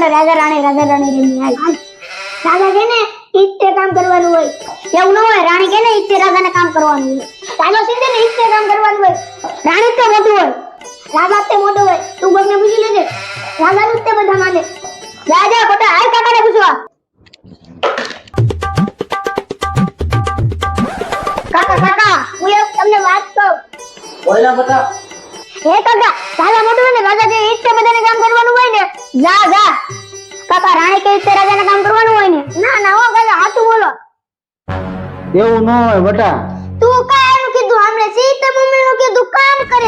આપણે રાજા રાણી રમી હાલ રાજા કે ને ઈચ્છે કામ કરવાનું હોય એવું ન હોય રાણી કે ને ઈચ્છે રાજાને કામ કરવાનું હોય ચાલો સીધે ને ઈચ્છે કામ કરવાનું હોય રાણી તો મોટું હોય રાજા તે મોટો હોય તું ગમને પૂછી લેજે રાજાનું તે બધા માને રાજા ખોટા હાલ કાકાને પૂછવા કાકા હું એક તમને વાત કહું બોલા બતા હે કાકા રાજા મોટું હોય ને રાજા જે ઈચ્છે બધાને કામ કરવાનું હોય ને જા કાકા રાણી કે ઈચ્છે રાજાને કામ કરવાનું હોય ને ના હો કાકા હાચું બોલો એવું ન હોય બટા તું કાયનું કીધું હમણે સીતે મમ્મીનું કીધું કામ કરે